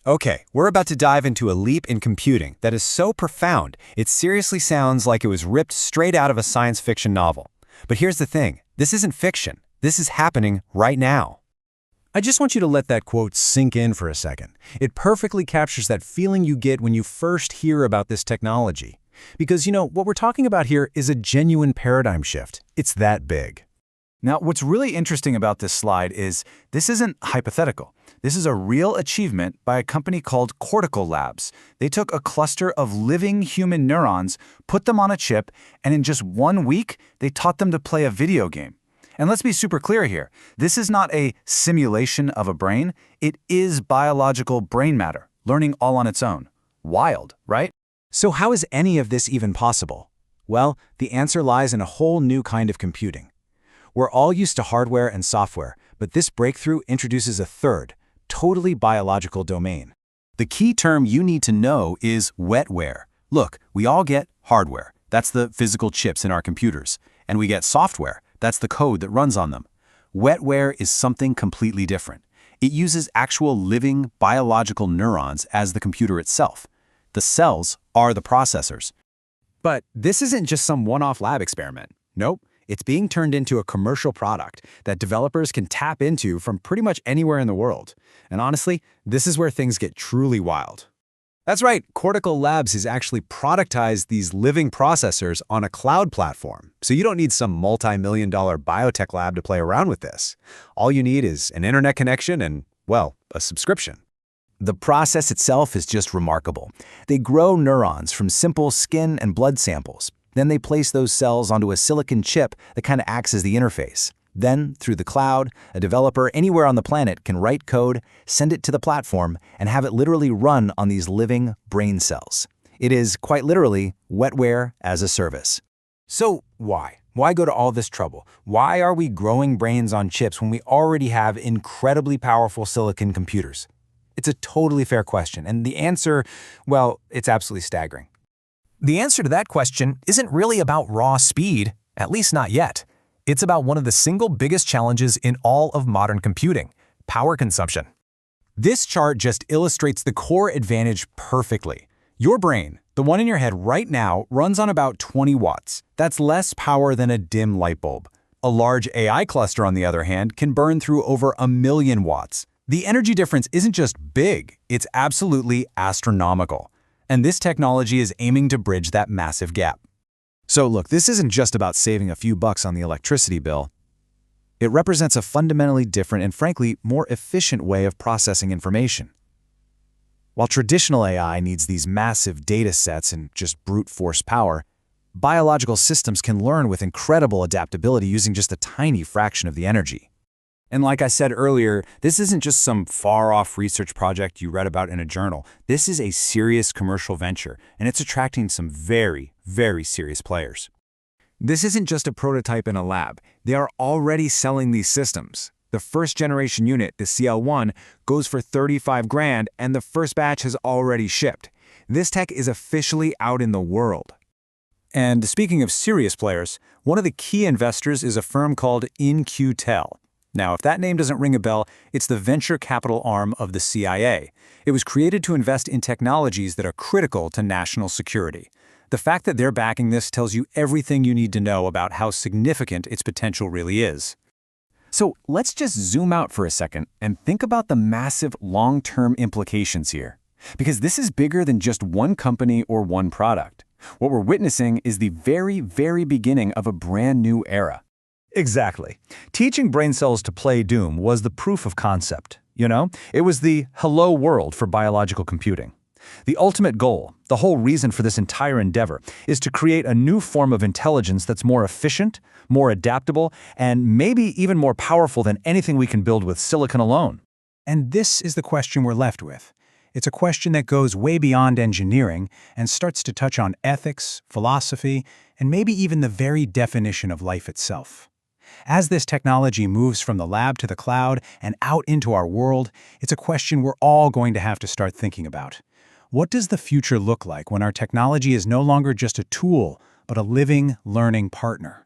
Okay, we're about to dive into a leap in computing that is so profound, it seriously sounds like it was ripped straight out of a science fiction novel. But here's the thing, this isn't fiction. This is happening right now. I just want you to let that quote sink in for a second. It perfectly captures that feeling you get when you first hear about this technology. Because, what we're talking about here is a genuine paradigm shift. It's that big. Now, what's really interesting about this slide is this isn't hypothetical. This is a real achievement by a company called Cortical Labs. They took a cluster of living human neurons, put them on a chip, and in just 1 week, they taught them to play a video game. And let's be super clear here. This is not a simulation of a brain. It is biological brain matter, learning all on its own. Wild, right? So how is any of this even possible? Well, the answer lies in a whole new kind of computing. We're all used to hardware and software, but this breakthrough introduces a third, totally biological domain. The key term you need to know is wetware. Look, we all get hardware. That's the physical chips in our computers. And we get software. That's the code that runs on them. Wetware is something completely different. It uses actual living biological neurons as the computer itself. The cells are the processors. But this isn't just some one-off lab experiment. Nope. It's being turned into a commercial product that developers can tap into from pretty much anywhere in the world. And honestly, this is where things get truly wild. That's right, Cortical Labs has actually productized these living processors on a cloud platform. So you don't need some multi-million-dollar biotech lab to play around with this. All you need is an internet connection and, well, a subscription. The process itself is just remarkable. They grow neurons from simple skin and blood samples. Then they place those cells onto a silicon chip that kind of acts as the interface. Then, through the cloud, a developer anywhere on the planet can write code, send it to the platform, and have it literally run on these living brain cells. It is, quite literally, wetware as a service. So why? Why go to all this trouble? Why are we growing brains on chips when we already have incredibly powerful silicon computers? It's a totally fair question, and the answer, well, it's absolutely staggering. The answer to that question isn't really about raw speed, at least not yet. It's about one of the single biggest challenges in all of modern computing, power consumption. This chart just illustrates the core advantage perfectly. Your brain, the one in your head right now, runs on about 20 watts. That's less power than a dim light bulb. A large AI cluster, on the other hand, can burn through over 1,000,000 watts. The energy difference isn't just big, it's absolutely astronomical. And this technology is aiming to bridge that massive gap. So look, this isn't just about saving a few bucks on the electricity bill. It represents a fundamentally different and frankly more efficient way of processing information. While traditional AI needs these massive data sets and just brute force power, biological systems can learn with incredible adaptability using just a tiny fraction of the energy. And like I said earlier, this isn't just some far-off research project you read about in a journal. This is a serious commercial venture, and it's attracting some very, very serious players. This isn't just a prototype in a lab. They are already selling these systems. The first-generation unit, the CL1, goes for 35 grand, and the first batch has already shipped. This tech is officially out in the world. And speaking of serious players, one of the key investors is a firm called In-Q-Tel. Now, if that name doesn't ring a bell, it's the venture capital arm of the CIA. It was created to invest in technologies that are critical to national security. The fact that they're backing this tells you everything you need to know about how significant its potential really is. So let's just zoom out for a second and think about the massive long-term implications here. Because this is bigger than just one company or one product. What we're witnessing is the very, very beginning of a brand new era. Exactly. Teaching brain cells to play Doom was the proof of concept. It was the hello world for biological computing. The ultimate goal, the whole reason for this entire endeavor, is to create a new form of intelligence that's more efficient, more adaptable, and maybe even more powerful than anything we can build with silicon alone. And this is the question we're left with. It's a question that goes way beyond engineering and starts to touch on ethics, philosophy, and maybe even the very definition of life itself. As this technology moves from the lab to the cloud and out into our world, it's a question we're all going to have to start thinking about. What does the future look like when our technology is no longer just a tool, but a living, learning partner?